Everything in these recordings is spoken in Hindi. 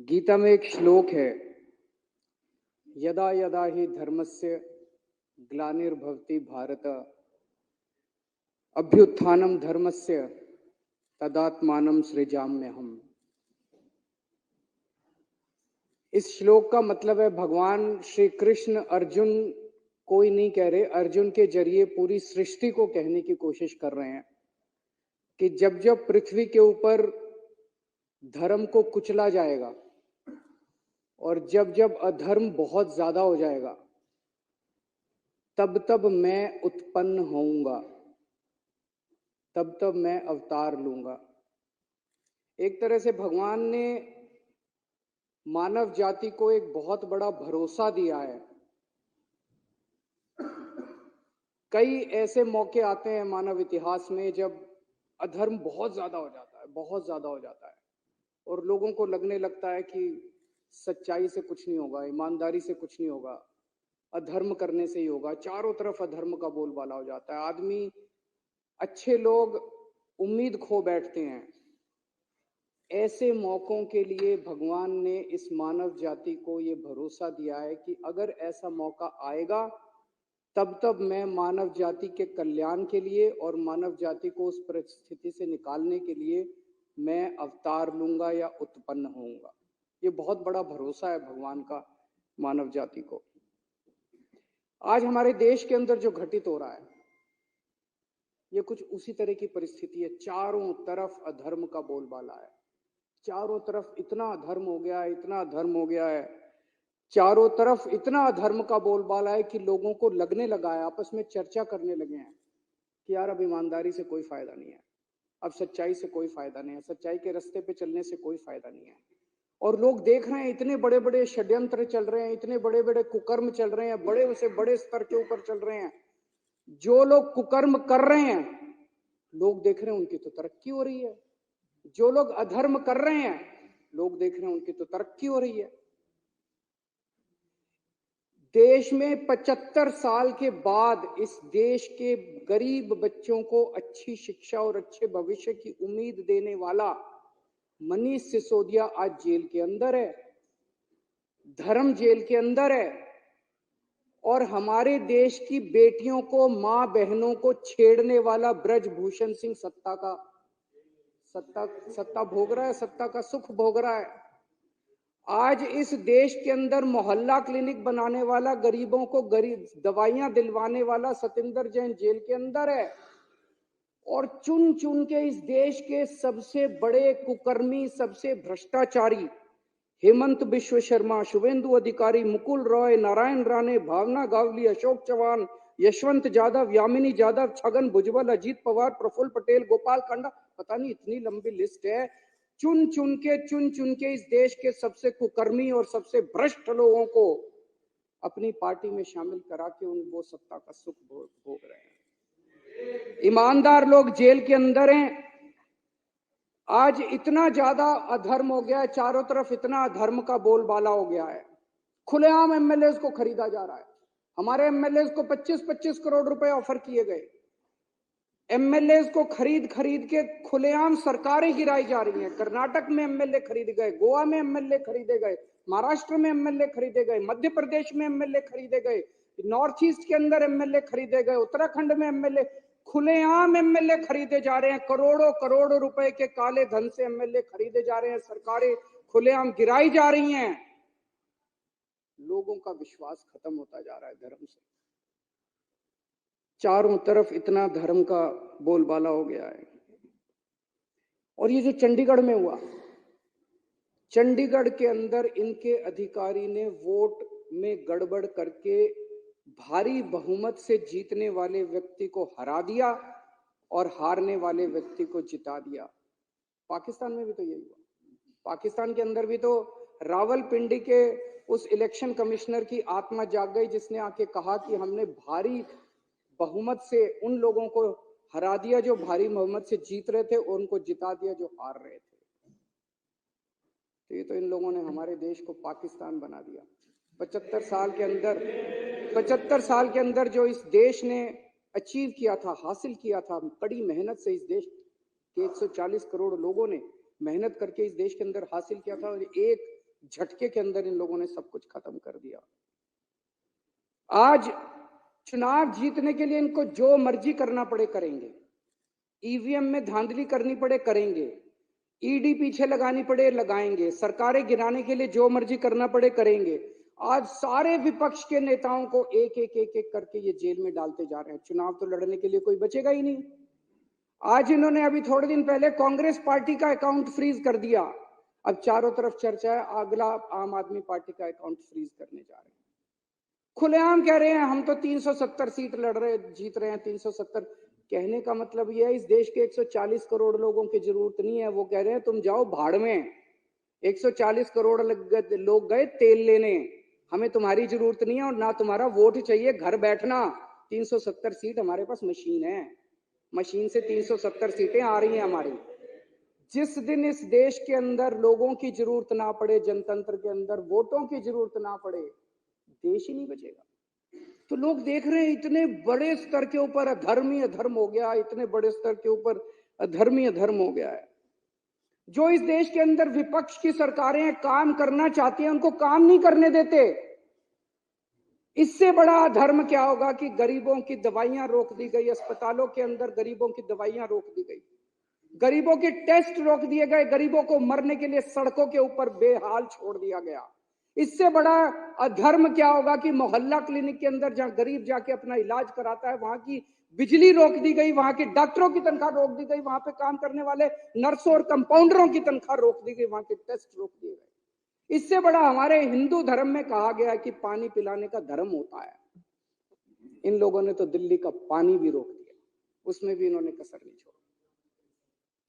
गीता में एक श्लोक है, यदा यदा हि धर्मस्य ग्लानिर्भवति भारत अभ्युत्थानम धर्मस्य तदात्मानं सृजाम्यहम्। इस श्लोक का मतलब है भगवान श्री कृष्ण अर्जुन कोई नहीं कह रहे, अर्जुन के जरिए पूरी सृष्टि को कहने की कोशिश कर रहे हैं कि जब जब पृथ्वी के ऊपर धर्म को कुचला जाएगा और जब जब अधर्म बहुत ज्यादा हो जाएगा तब तब मैं उत्पन्न होऊंगा, तब तब मैं अवतार लूंगा। एक तरह से भगवान ने मानव जाति को एक बहुत बड़ा भरोसा दिया है। कई ऐसे मौके आते हैं मानव इतिहास में जब अधर्म बहुत ज्यादा हो जाता है, बहुत ज्यादा हो जाता है और लोगों को लगने लगता है कि सच्चाई से कुछ नहीं होगा, ईमानदारी से कुछ नहीं होगा, अधर्म करने से ही होगा। चारों तरफ अधर्म का बोलबाला हो जाता है, आदमी, अच्छे लोग उम्मीद खो बैठते हैं। ऐसे मौकों के लिए भगवान ने इस मानव जाति को ये भरोसा दिया है कि अगर ऐसा मौका आएगा तब तब मैं मानव जाति के कल्याण के लिए और मानव जाति को उस परिस्थिति से निकालने के लिए मैं अवतार लूंगा या उत्पन्न होऊंगा। ये बहुत बड़ा भरोसा है भगवान का मानव जाति को। आज हमारे देश के अंदर जो घटित हो रहा है ये कुछ उसी तरह की परिस्थिति है। चारों तरफ अधर्म का बोलबाला है, चारों तरफ इतना अधर्म हो गया है, इतना अधर्म हो गया है, चारों तरफ इतना अधर्म का बोलबाला है कि लोगों को लगने लगा है, आपस में चर्चा करने लगे हैं कि यार अब ईमानदारी से कोई फायदा नहीं है, अब सच्चाई से कोई फायदा नहीं है, सच्चाई के रास्ते पे चलने से कोई फायदा नहीं है। और लोग देख रहे हैं इतने बड़े बड़े षड्यंत्र चल रहे हैं, इतने बड़े बड़े कुकर्म चल रहे हैं, बड़े से बड़े स्तर के ऊपर चल रहे हैं। जो लोग कुकर्म कर रहे हैं लोग देख रहे हैं उनकी तो तरक्की हो रही है, जो लोग अधर्म कर रहे हैं लोग देख रहे हैं उनकी तो तरक्की हो रही है। देश में 75 साल के बाद इस देश के गरीब बच्चों को अच्छी शिक्षा और अच्छे भविष्य की उम्मीद देने वाला मनीष सिसोदिया आज जेल के अंदर है, धर्म जेल के अंदर है। और हमारे देश की बेटियों को, मां बहनों को छेड़ने वाला ब्रजभूषण सिंह सत्ता भोग रहा है, सत्ता का सुख भोग रहा है। आज इस देश के अंदर मोहल्ला क्लिनिक बनाने वाला, गरीबों को गरीब दवाइयां दिलवाने वाला सतिंदर जैन जेल के अंदर है। और चुन चुन के इस देश के सबसे बड़े कुकर्मी, सबसे भ्रष्टाचारी हेमंत बिश्व शर्मा, शुभेंदु अधिकारी, मुकुल रॉय, नारायण राणे, भावना गावली, अशोक चौहान, यशवंत यादव, यामिनी यादव, छगन भुजबल, अजीत पवार, प्रफुल्ल पटेल, गोपाल कांडा, पता नहीं इतनी लंबी लिस्ट है। चुन चुन के इस देश के सबसे कुकर्मी और सबसे भ्रष्ट लोगों को अपनी पार्टी में शामिल करा के वो सत्ता का सुख भोग रहे हैं। ईमानदार लोग जेल के अंदर हैं। आज इतना ज्यादा अधर्म हो गया है, चारों तरफ इतना अधर्म का बोलबाला हो गया है, खुलेआम एमएलए को खरीदा जा रहा है। हमारे एमएलए को 25-25 करोड़ रुपए ऑफर किए गए। एमएलए को खरीद खरीद के खुलेआम सरकारें गिराई जा रही हैं। कर्नाटक में एमएलए खरीदे गए, गोवा में एमएलए खरीदे गए, महाराष्ट्र में एमएलए खरीदे गए, मध्य प्रदेश में एमएलए खरीदे गए, नॉर्थ ईस्ट के अंदर एमएलए खरीदे गए, उत्तराखंड में एमएलए, खुलेआम एमएलए खरीदे जा रहे हैं। करोड़ों करोड़ों रुपए के काले धन से एमएलए खरीदे जा रहे हैं, सरकारें खुलेआम गिराई जा रही हैं। लोगों का विश्वास खत्म होता जा रहा है धर्म से। चारों तरफ इतना धर्म का बोलबाला हो गया है। और ये जो चंडीगढ़ में हुआ, चंडीगढ़ के अंदर इनके अधिकारी ने वोट में गड़बड़ करके भारी बहुमत से जीतने वाले व्यक्ति को हरा दिया और हारने वाले व्यक्ति को जिता दिया। पाकिस्तान में भी तो यही हुआ। पाकिस्तान के अंदर भी तो रावलपिंडी के उस इलेक्शन कमिश्नर की आत्मा जाग गई जिसने आके कहा कि हमने भारी बहुमत से उन लोगों को हरा दिया जो भारी बहुमत से जीत रहे थे और उनको जिता दिया जो हार रहे थे। तो ये तो इन लोगों ने हमारे देश को पाकिस्तान बना दिया। 75 साल के अंदर जो इस देश ने अचीव किया था, हासिल किया था, कड़ी मेहनत से इस देश के 140 करोड़ लोगों ने मेहनत करके इस देश के अंदर हासिल किया था, और एक झटके के अंदर इन लोगों ने सब कुछ खत्म कर दिया। आज चुनाव जीतने के लिए इनको जो मर्जी करना पड़े करेंगे, ईवीएम में धांधली करनी पड़े करेंगे, ईडी पीछे लगानी पड़े लगाएंगे, सरकारें गिराने के लिए जो मर्जी करना पड़े करेंगे। आज सारे विपक्ष के नेताओं को एक एक एक एक करके ये जेल में डालते जा रहे हैं। चुनाव तो लड़ने के लिए कोई बचेगा ही नहीं। आज इन्होंने अभी थोड़े दिन पहले कांग्रेस पार्टी का अकाउंट फ्रीज कर दिया। अब चारों तरफ चर्चा है अगला आम आदमी पार्टी का अकाउंट फ्रीज करने जा रहे हैं। खुलेआम कह रहे हैं हम तो 370 सीट लड़ रहे जीत रहे हैं। 370 कहने का मतलब यह है इस देश के 140 करोड़ लोगों की जरूरत नहीं है। वो कह रहे हैं तुम जाओ भाड़ में। 140 करोड़ लोग गए तेल लेने, हमें तुम्हारी जरूरत नहीं है और ना तुम्हारा वोट चाहिए, घर बैठना। 370 सीट हमारे पास मशीन है, मशीन से 370 सीटें आ रही हैं हमारी। जिस दिन इस देश के अंदर लोगों की जरूरत ना पड़े, जनतंत्र के अंदर वोटों की जरूरत ना पड़े, देश ही नहीं बचेगा। तो लोग देख रहे हैं इतने बड़े स्तर के ऊपर अधर्म ही अधर्म हो गया, इतने बड़े स्तर के ऊपर अधर्म ही अधर्म हो गया है। जो इस देश के अंदर विपक्ष की सरकारें काम करना चाहती हैं उनको काम नहीं करने देते। इससे बड़ा अधर्म क्या होगा कि गरीबों की दवाइयां रोक दी गई, अस्पतालों के अंदर गरीबों की दवाइयां रोक दी गई, गरीबों के टेस्ट रोक दिए गए, गरीबों को मरने के लिए सड़कों के ऊपर बेहाल छोड़ दिया गया। इससे बड़ा अधर्म क्या होगा कि मोहल्ला क्लिनिक के अंदर जहां गरीब जाके अपना इलाज कराता है वहां की बिजली रोक दी गई, वहां के डॉक्टरों की तनख्वाह रोक दी गई, वहां पे काम करने वाले नर्सों और कंपाउंडरों की तनख्वाह रोक दी गई, वहां के टेस्ट रोक दिए गए। इससे बड़ा हमारे हिंदू धर्म में कहा गया कि पानी पिलाने का धर्म होता है। इन लोगों ने तो दिल्ली का पानी भी रोक दिया, उसमें भी इन्होंने कसर नहीं छोड़ी।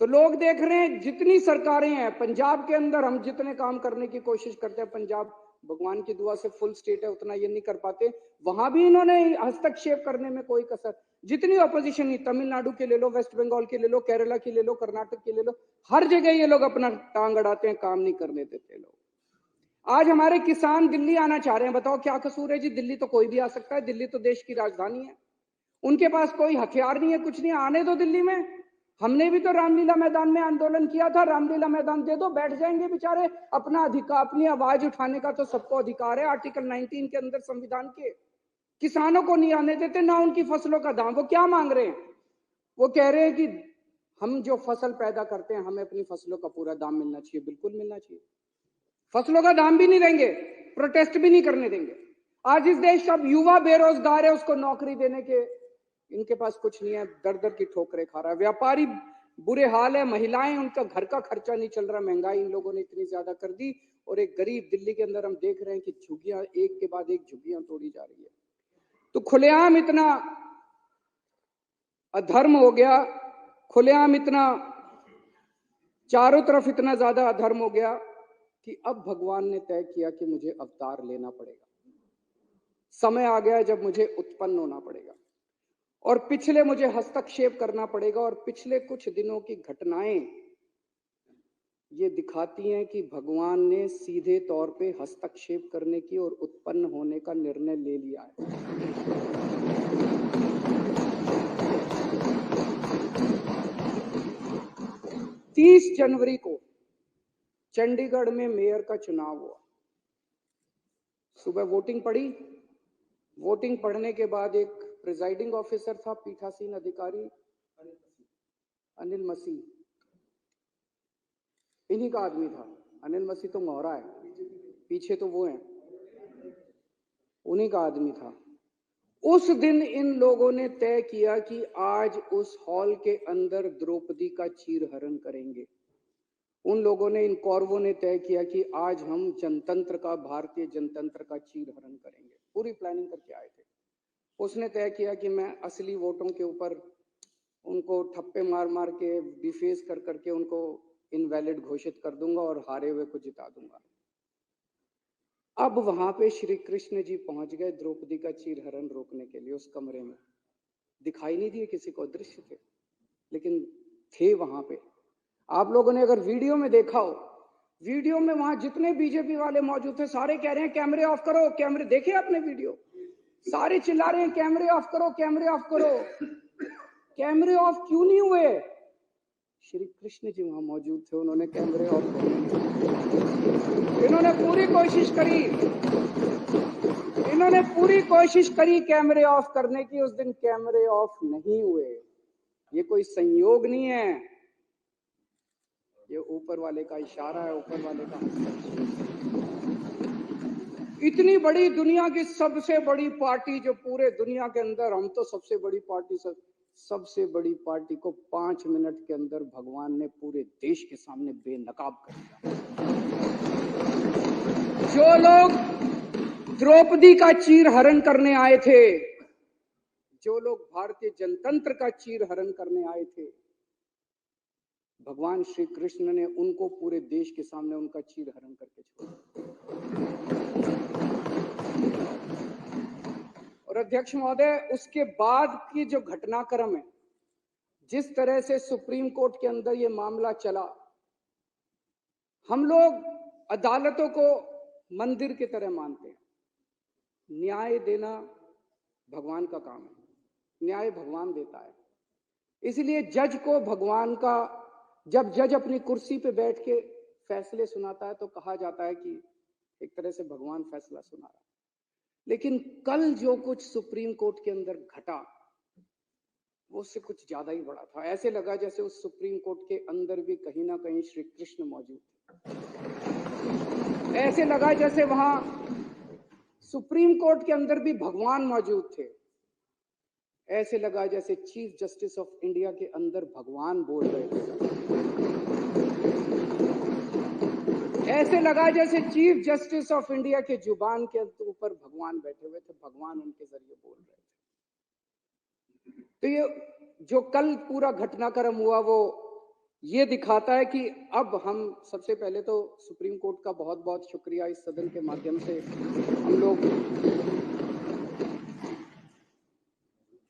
तो लोग देख रहे हैं जितनी सरकारें हैं पंजाब के अंदर, हम जितने काम करने की कोशिश करते हैं, पंजाब भगवान की दुआ से फुल स्टेट है, उतना ये नहीं कर पाते, वहां भी इन्होंने हस्तक्षेप करने में कोई कसर। जितनी ऑपोजिशन ही, तमिलनाडु के ले लो, वेस्ट बंगाल की ले लो, केरला की ले लो, कर्नाटक की ले लो, हर जगह ये लोग अपना टांग अड़ाते हैं, काम नहीं करने देते लोग। आज हमारे किसान दिल्ली आना चाह रहे हैं, बताओ क्या कसूर है जी? दिल्ली तो कोई भी आ सकता है, दिल्ली तो देश की राजधानी है, उनके पास कोई हथियार नहीं है, कुछ नहीं, आने दो दिल्ली में। हमने भी तो रामलीला मैदान में आंदोलन किया था, रामलीला मैदान दे दो, बैठ जाएंगे बेचारे। अपना अधिकार, अपनी आवाज उठाने का तो सबको अधिकार है आर्टिकल 19 के अंदर संविधान के। किसानों को नहीं आने देते, ना उनकी फसलों का दाम। वो क्या मांग रहे हैं? वो कह रहे हैं कि हम जो फसल पैदा करते हैं हमें अपनी फसलों का पूरा दाम मिलना चाहिए। बिल्कुल मिलना चाहिए, फसलों का दाम भी नहीं देंगे, प्रोटेस्ट भी नहीं करने देंगे। आज इस देश का युवा बेरोजगार है, उसको नौकरी देने के इनके पास कुछ नहीं है, दर दर की ठोकरें खा रहा है। व्यापारी बुरे हाल है, महिलाएं, उनका घर का खर्चा नहीं चल रहा, महंगाई इन लोगों ने इतनी ज्यादा कर दी। और एक गरीब दिल्ली के अंदर हम देख रहे हैं कि झुग्गियां एक के बाद एक झुग्गियां तोड़ी जा रही है। तो खुलेआम इतना अधर्म हो गया, खुलेआम इतना चारों तरफ इतना ज्यादा अधर्म हो गया कि अब भगवान ने तय किया कि मुझे अवतार लेना पड़ेगा। समय आ गया जब मुझे उत्पन्न होना पड़ेगा और पिछले मुझे हस्तक्षेप करना पड़ेगा। और पिछले कुछ दिनों की घटनाएं ये दिखाती हैं कि भगवान ने सीधे तौर पे हस्तक्षेप करने की और उत्पन्न होने का निर्णय ले लिया है। तीस जनवरी को चंडीगढ़ में मेयर का चुनाव हुआ। सुबह वोटिंग पड़ी, वोटिंग पढ़ने के बाद एक प्रिजाइडिंग ऑफिसर था, पीठासीन अधिकारी अनिल मसीह, इन्हीं का आदमी था। अनिल मसीह तो मोहरा है, पीछे तो वो है, उन्हीं का आदमी था। उस दिन इन लोगों ने तय किया कि आज उस हॉल के अंदर द्रौपदी का चीरहरण करेंगे। उन लोगों ने, इन कौरवों ने तय किया कि आज हम जनतंत्र का, भारतीय जनतंत्र का चीरहरण करेंगे। पूरी प्लानिंग करके आए थे। उसने तय किया कि मैं असली वोटों के ऊपर उनको ठप्पे मार मार के, डिफेस कर करके उनको इनवैलिड घोषित कर दूंगा और हारे हुए को जिता दूंगा। अब वहां पे श्री कृष्ण जी पहुंच गए द्रौपदी का चीरहरण रोकने के लिए। उस कमरे में दिखाई नहीं दिए किसी को, दृश्य थे, लेकिन थे वहां पे। आप लोगों ने अगर वीडियो में देखा हो, वीडियो में वहां जितने बीजेपी वाले मौजूद थे सारे कह रहे हैं कैमरे ऑफ करो, कैमरे। देखे आपने वीडियो? सारे चिल्ला रहे हैं कैमरे ऑफ करो, कैमरे ऑफ करो। कैमरे ऑफ क्यों नहीं हुए? श्री कृष्ण जी वहां मौजूद थे, उन्होंने कैमरे ऑफ कर दिए। इन्होंने पूरी कोशिश करी कैमरे ऑफ करने की, उस दिन कैमरे ऑफ नहीं हुए। ये कोई संयोग नहीं है, ये ऊपर वाले का इशारा है, ऊपर वाले का। इतनी बड़ी दुनिया की सबसे बड़ी पार्टी जो पूरे दुनिया के अंदर, हम तो सबसे बड़ी पार्टी, सबसे बड़ी पार्टी को 5 मिनट के अंदर भगवान ने पूरे देश के सामने बेनकाब कर दिया। जो लोग द्रौपदी का चीरहरण करने आए थे, जो लोग भारतीय जनतंत्र का चीरहरण करने आए थे, भगवान श्री कृष्ण ने उनको पूरे देश के सामने उनका चीरहरण करके छोड़ा। और अध्यक्ष महोदय, उसके बाद की जो घटनाक्रम है, जिस तरह से सुप्रीम कोर्ट के अंदर ये मामला चला, हम लोग अदालतों को मंदिर की तरह मानते हैं। न्याय देना भगवान का काम है, न्याय भगवान देता है। इसलिए जज को भगवान का, जब जज अपनी कुर्सी पे बैठ के फैसले सुनाता है तो कहा जाता है कि एक तरह से भगवान फैसला सुना रहा है। लेकिन कल जो कुछ सुप्रीम कोर्ट के अंदर घटा, वो उससे कुछ ज्यादा ही बड़ा था। ऐसे लगा जैसे उस सुप्रीम कोर्ट के अंदर भी कहीं ना कहीं श्री कृष्ण मौजूद थे। ऐसे लगा जैसे वहां सुप्रीम कोर्ट के अंदर भी भगवान मौजूद थे। ऐसे लगा जैसे चीफ जस्टिस ऑफ इंडिया के अंदर भगवान बोल रहे थे। ऐसे लगा जैसे चीफ जस्टिस ऑफ इंडिया के जुबान के ऊपर भगवान बैठे हुए थे, भगवान उनके जरिए बोल रहे थे। तो ये जो कल पूरा घटनाक्रम हुआ, वो ये दिखाता है कि अब हम, सबसे पहले तो सुप्रीम कोर्ट का बहुत बहुत शुक्रिया, इस सदन के माध्यम से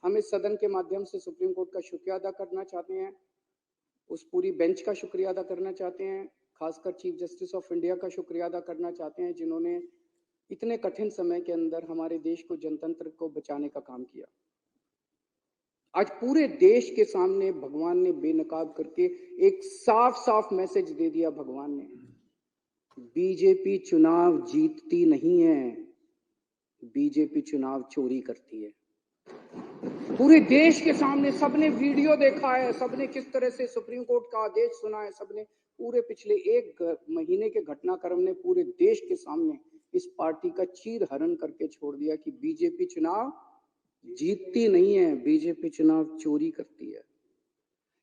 हम इस सदन के माध्यम से सुप्रीम कोर्ट का शुक्रिया अदा करना चाहते हैं, उस पूरी बेंच का शुक्रिया अदा करना चाहते हैं, खासकर चीफ जस्टिस ऑफ इंडिया का शुक्रिया अदा करना चाहते हैं, जिन्होंने इतने कठिन समय के अंदर हमारे देश को, जनतंत्र को बचाने का काम किया। आज पूरे देश के सामने भगवान ने बेनकाब करके एक साफ साफ मैसेज दे दिया। भगवान ने, बीजेपी चुनाव जीतती नहीं है, बीजेपी चुनाव चोरी करती है। पूरे देश के सामने सबने वीडियो देखा है, सबने किस तरह से सुप्रीम कोर्ट का आदेश सुना है, सबने पूरे पिछले 1 महीने के घटनाक्रम ने पूरे देश के सामने इस पार्टी का चीरहरण करके छोड़ दिया कि बीजेपी चुनाव जीतती नहीं है, बीजेपी चुनाव चोरी करती है।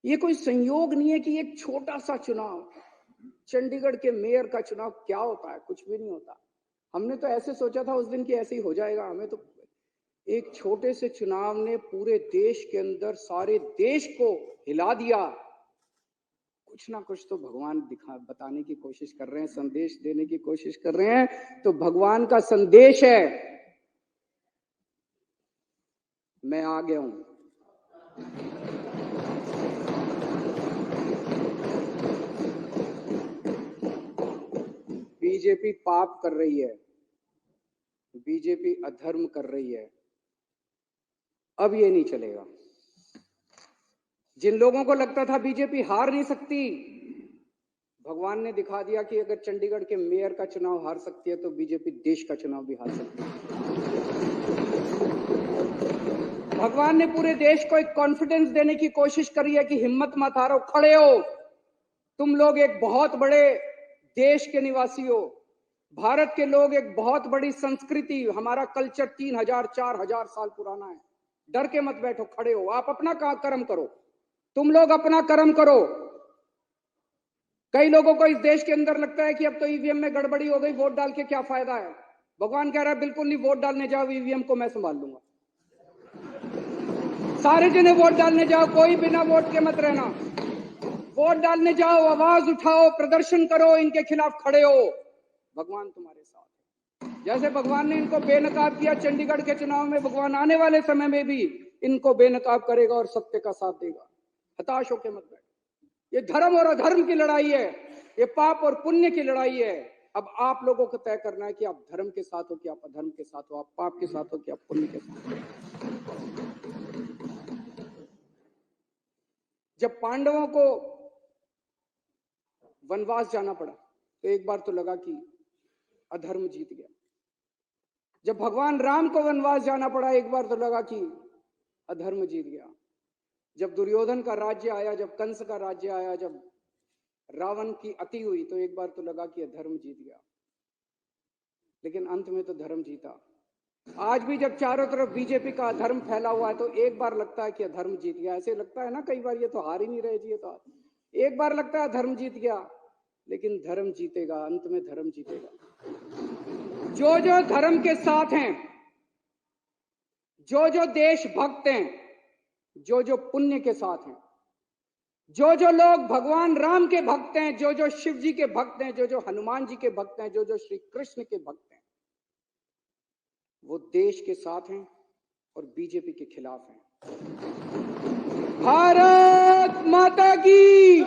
ये कोई संयोग नहीं है कि एक छोटा सा चुनाव, चंडीगढ़ के मेयर का चुनाव क्या होता है, कुछ भी नहीं होता। हमने तो ऐसे सोचा था उस दिन की ऐसे ही हो जाएगा। हमें तो एक छोटे से चुनाव ने पूरे देश के अंदर सारे देश को हिला दिया। कुछ ना कुछ तो भगवान बताने की कोशिश कर रहे हैं, संदेश देने की कोशिश कर रहे हैं। तो भगवान का संदेश है, मैं आ गया हूं। बीजेपी पाप कर रही है, बीजेपी अधर्म कर रही है, अब ये नहीं चलेगा। जिन लोगों को लगता था बीजेपी हार नहीं सकती, भगवान ने दिखा दिया कि अगर चंडीगढ़ के मेयर का चुनाव हार सकती है तो बीजेपी देश का चुनाव भी हार सकती है। भगवान ने पूरे देश को एक कॉन्फिडेंस देने की कोशिश करी है कि हिम्मत मत हारो, खड़े हो, तुम लोग एक बहुत बड़े देश के निवासी हो। भारत के लोग एक बहुत बड़ी संस्कृति, हमारा कल्चर 3000-4000 साल पुराना है। डर के मत बैठो, खड़े हो, आप अपना कर्म करो, तुम लोग अपना कर्म करो। कई लोगों को इस देश के अंदर लगता है कि अब तो ईवीएम में गड़बड़ी हो गई, वोट डाल के क्या फायदा है। भगवान कह रहा है बिल्कुल नहीं, वोट डालने जाओ, ईवीएम को मैं संभाल लूंगा। सारे जने वोट डालने जाओ, कोई बिना वोट के मत रहना। वोट डालने जाओ, आवाज उठाओ, प्रदर्शन करो, इनके खिलाफ खड़े हो, भगवान तुम्हारे साथ है। जैसे भगवान ने इनको बेनकाब किया चंडीगढ़ के चुनाव में, भगवान आने वाले समय में भी इनको बेनकाब करेगा और सत्य का साथ देगा। हताश होकर मत बैठो। ये धर्म और अधर्म की लड़ाई है, ये पाप और पुण्य की लड़ाई है। अब आप लोगों को तय करना है कि आप धर्म के साथ हो कि आप अधर्म के साथ हो, आप पाप के साथ हो कि आप पुण्य के साथ हो। जब पांडवों को वनवास जाना पड़ा तो एक बार तो लगा कि अधर्म जीत गया। जब भगवान राम को वनवास जाना पड़ा एक बार तो लगा कि अधर्म जीत गया। जब दुर्योधन का राज्य आया, जब कंस का राज्य आया, जब रावण की अति हुई तो एक बार तो लगा कि अधर्म जीत गया, लेकिन अंत में तो धर्म जीता। आज भी जब चारों तरफ बीजेपी का अधर्म फैला हुआ है तो एक बार लगता है कि अधर्म जीत गया। ऐसे लगता है ना कई बार, ये तो हार ही नहीं रहे जी, ये तो एक बार लगता है धर्म जीत गया, लेकिन धर्म जीतेगा, अंत में धर्म जीतेगा। जो जो धर्म के साथ हैं, जो जो देशभक्त हैं, जो जो पुण्य के साथ हैं, जो जो लोग भगवान राम के भक्त हैं, जो जो शिव जी के भक्त हैं, जो जो हनुमान जी के भक्त हैं, जो जो श्री कृष्ण के भक्त हैं, वो देश के साथ हैं और बीजेपी के खिलाफ हैं। भारत माता की